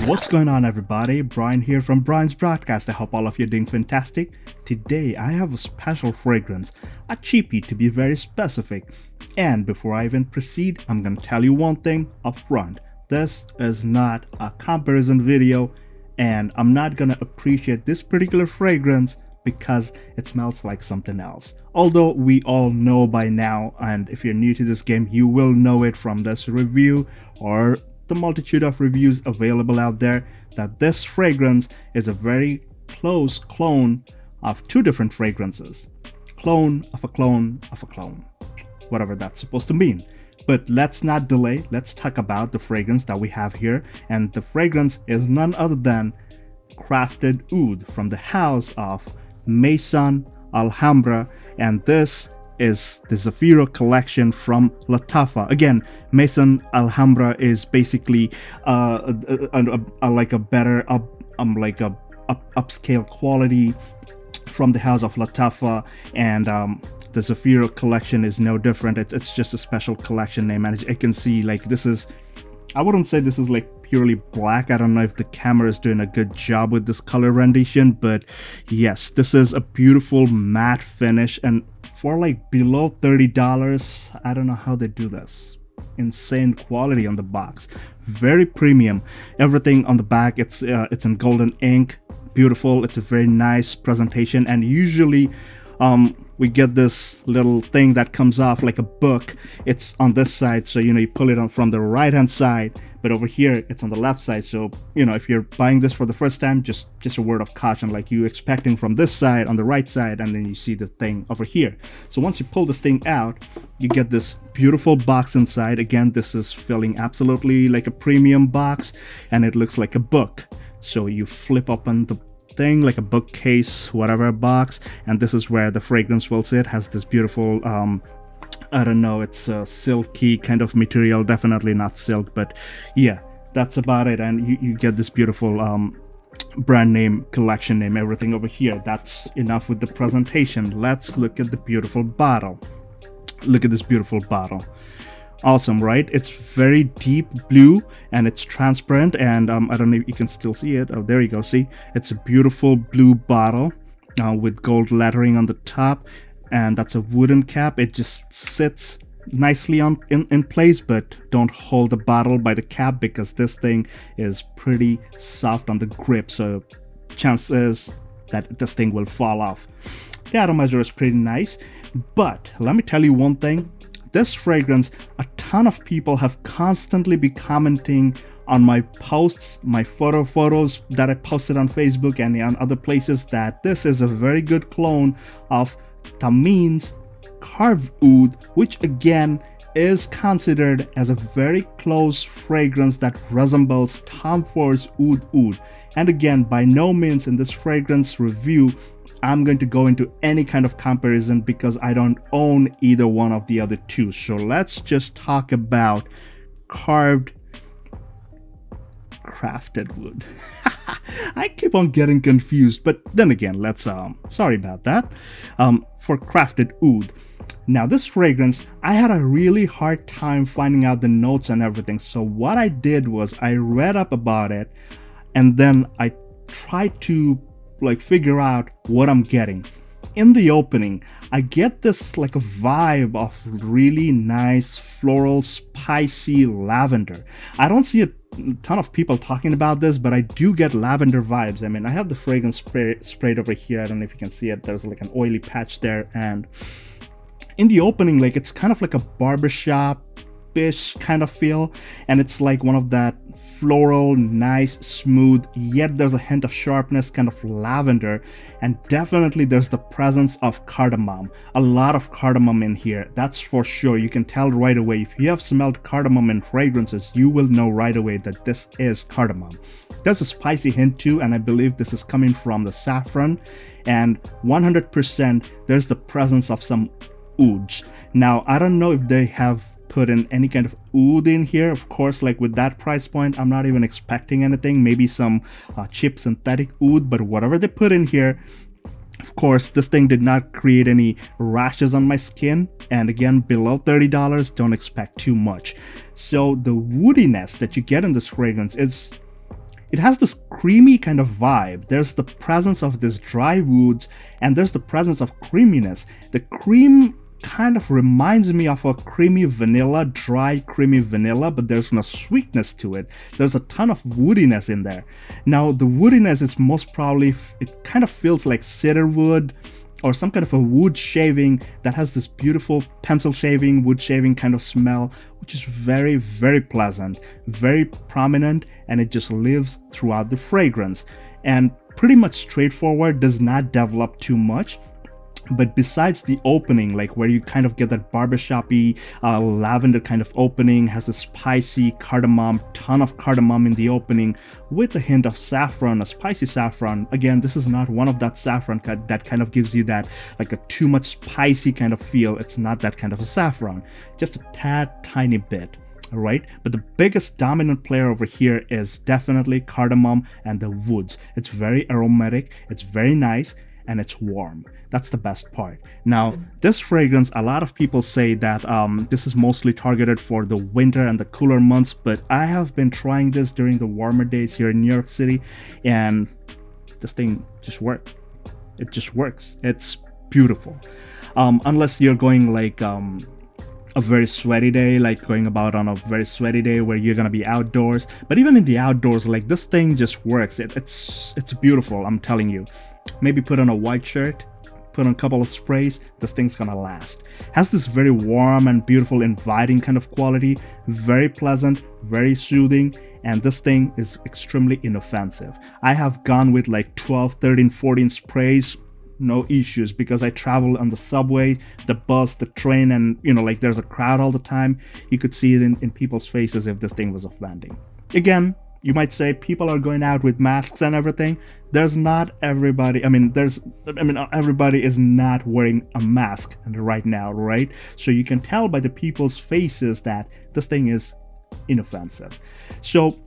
What's going on, everybody? Brian here from Brian's Broadcast. I hope all of you are doing fantastic. Today I have a special fragrance, a cheapie to be very specific. And before I even proceed, I'm gonna tell you one thing up front. This is not a comparison video, and I'm not gonna appreciate this particular fragrance because it smells like something else. Although we all know by now, and if you're new to this game, you will know it from this review or the multitude of reviews available out there, that this fragrance is a very close clone of two different fragrances. Clone of a clone of a clone. Whatever that's supposed to mean. But let's not delay, let's talk about the fragrance that we have here. And the fragrance is none other than Crafted Oud from the house of Maison Alhambra, and this is the Zafiro collection from Lattafa. Again, Maison Alhambra is basically like a better upscale quality from the house of Lattafa, and the Zafiro collection is no different. It's just a special collection name, and as you can see, like, this is, I wouldn't say this is like purely black. I don't know if the camera is doing a good job with this color rendition, but yes, this is a beautiful matte finish, and for like below $30, I don't know how they do this. Insane quality on the box, very premium. Everything on the back, it's in golden ink, beautiful. It's a very nice presentation, and usually we get this little thing that comes off like a book. It's on this side, so you pull it on from the right hand side, but over here it's on the left side. So if you're buying this for the first time, just a word of caution, like you expecting from this side on the right side, and then you see the thing over here. So once you pull this thing out, you get this beautiful box inside. Again, this is feeling absolutely like a premium box, and it looks like a book. So you flip open the thing like a bookcase, whatever box, and this is where the fragrance will sit. Has this beautiful I don't know, it's a silky kind of material, definitely not silk, but yeah, that's about it. And you get this beautiful brand name, collection name, everything over here. That's enough with the presentation. Let's look at the beautiful bottle. Look at this beautiful bottle. Awesome, right? It's very deep blue and it's transparent, and I don't know if you can still see it. Oh, there you go. See, it's a beautiful blue bottle with gold lettering on the top, and that's a wooden cap. It just sits nicely in place, but don't hold the bottle by the cap because this thing is pretty soft on the grip, so chances that this thing will fall off. The atomizer is pretty nice, but let me tell you one thing. This fragrance, a ton of people have constantly been commenting on my posts, my photos that I posted on Facebook and on other places, that this is a very good clone of Tamin's Carved Oud, which again is considered as a very close fragrance that resembles Tom Ford's Oud. And again, by no means in this fragrance review I'm going to go into any kind of comparison because I don't own either one of the other two. So let's just talk about Crafted Oud. I keep on getting confused, but then again, let's sorry about that. For Crafted Oud. Now this fragrance, I had a really hard time finding out the notes and everything. So what I did was I read up about it, and then I tried to figure out what I'm getting. In the opening, I get this like a vibe of really nice floral spicy lavender. I don't see a ton of people talking about this, but I do get lavender vibes. I mean, I have the fragrance sprayed over here. I don't know if you can see it. There's like an oily patch there, and in the opening, like, it's kind of like a barbershop-ish kind of feel, and it's like one of that floral, nice, smooth, yet there's a hint of sharpness, kind of lavender, and definitely there's the presence of cardamom. A lot of cardamom in here, that's for sure. You can tell right away. If you have smelled cardamom in fragrances, you will know right away that this is cardamom. There's a spicy hint too, and I believe this is coming from the saffron, and 100% there's the presence of some ouds. Now, I don't know if they have put in any kind of oud in here. Of course, like with that price point, I'm not even expecting anything. Maybe some cheap synthetic oud, but whatever they put in here, of course, this thing did not create any rashes on my skin. And again, below $30, don't expect too much. So the woodiness that you get in this fragrance is it has this creamy kind of vibe. There's the presence of this dry woods, and there's the presence of creaminess. The cream kind of reminds me of a creamy vanilla, dry creamy vanilla, but there's no sweetness to it. There's a ton of woodiness in there. Now the woodiness is most probably, it kind of feels like cedar wood or some kind of a wood shaving that has this beautiful pencil shaving, wood shaving kind of smell, which is very, very pleasant, very prominent, and it just lives throughout the fragrance. And pretty much straightforward, does not develop too much. But besides the opening, like where you kind of get that barbershop-y lavender kind of opening, has a spicy cardamom, ton of cardamom in the opening with a hint of saffron, a spicy saffron. Again, this is not one of that saffron that kind of gives you that like a too much spicy kind of feel. It's not that kind of a saffron, just a tad tiny bit. All right, but the biggest dominant player over here is definitely cardamom and the woods. It's very aromatic, it's very nice, and it's warm. That's the best part. Now, this fragrance, a lot of people say that this is mostly targeted for the winter and the cooler months, but I have been trying this during the warmer days here in New York City, and this thing just works. It just works. It's beautiful. Unless you're going like a very sweaty day, like going about on a very sweaty day where you're gonna be outdoors. But even in the outdoors, like this thing just works. It's beautiful, I'm telling you. Maybe put on a white shirt, put on a couple of sprays, this thing's gonna last. Has this very warm and beautiful, inviting kind of quality, very pleasant, very soothing, and this thing is extremely inoffensive. I have gone with like 12, 13, 14 sprays, no issues, because I travel on the subway, the bus, the train, and like there's a crowd all the time. You could see it in people's faces if this thing was offending. Again, you might say people are going out with masks and everything. There's not everybody. Everybody is not wearing a mask right now, right? So you can tell by the people's faces that this thing is inoffensive. So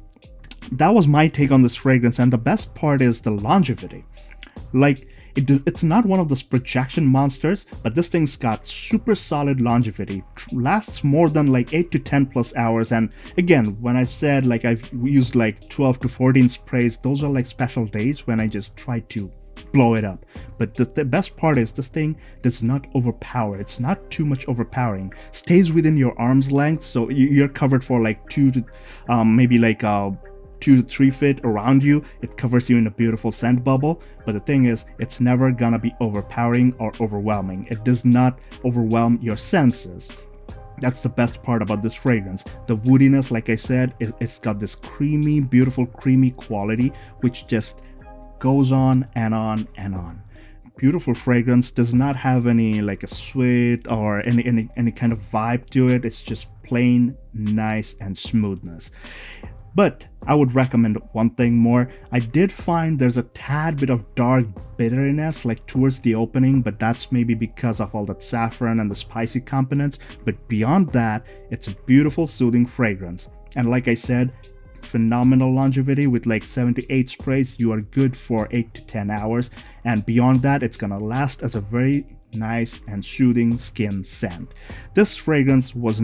that was my take on this fragrance, and the best part is the longevity. Like, it's not one of those projection monsters, but this thing's got super solid longevity. Lasts more than like 8 to 10 plus hours. And again, when I said like I've used like 12 to 14 sprays, those are like special days when I just try to blow it up. But the best part is this thing does not overpower. It's not too much overpowering. Stays within your arm's length, so you're covered for like 2 to maybe like 2 to 3 feet around you. It covers you in a beautiful scent bubble. But the thing is, it's never gonna be overpowering or overwhelming. It does not overwhelm your senses. That's the best part about this fragrance. The woodiness, like I said, it's got this creamy, beautiful, creamy quality, which just goes on and on and on. Beautiful fragrance, does not have any like a sweet or any kind of vibe to it. It's just plain nice and smoothness. But I would recommend one thing more. I did find there's a tad bit of dark bitterness like towards the opening, but that's maybe because of all that saffron and the spicy components. But beyond that, it's a beautiful, soothing fragrance. And like I said, phenomenal longevity with like 7 to 8 sprays. You are good for 8 to 10 hours. And beyond that, it's gonna last as a very nice and soothing skin scent. This fragrance was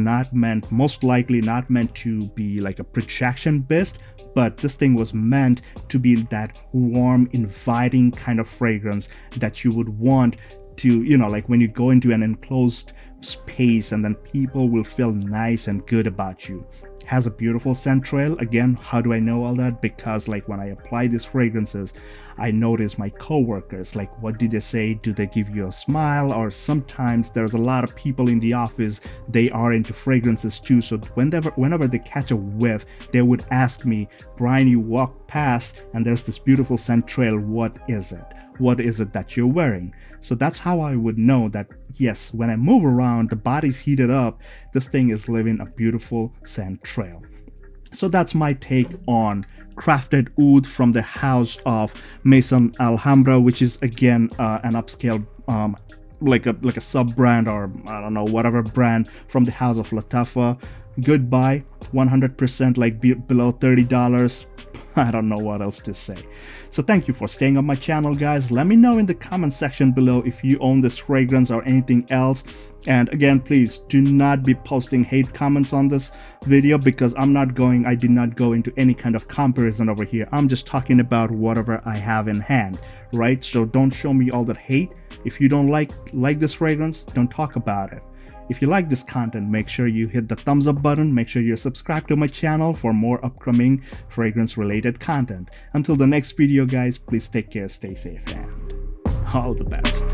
most likely not meant to be like a projection beast, but this thing was meant to be that warm, inviting kind of fragrance that you would want to, like when you go into an enclosed space and then people will feel nice and good about you. Has a beautiful scent trail. Again, how do I know all that? Because like when I apply these fragrances, I notice my coworkers, like what do they say? Do they give you a smile? Or sometimes there's a lot of people in the office, they are into fragrances too. So whenever they catch a whiff, they would ask me, Brian, you walk past and there's this beautiful scent trail. What is it? What is it that you're wearing? So that's how I would know that, yes, when I move around, the body's heated up, this thing is leaving a beautiful scent trail. So that's my take on Crafted Oud from the house of Maison Alhambra, which is again an upscale like a sub brand, or I don't know, whatever brand from the house of Lattafa. goodbye, 100% like below $30. I don't know what else to say. So thank you for staying on my channel, guys. Let me know in the comment section below if you own this fragrance or anything else. And again, please do not be posting hate comments on this video, because I did not go into any kind of comparison over here. I'm just talking about whatever I have in hand, right? So don't show me all that hate. If you don't like this fragrance, don't talk about it. If you like this content, make sure you hit the thumbs up button. Make sure you're subscribed to my channel for more upcoming fragrance related content. Until the next video, guys, please take care, stay safe, and all the best.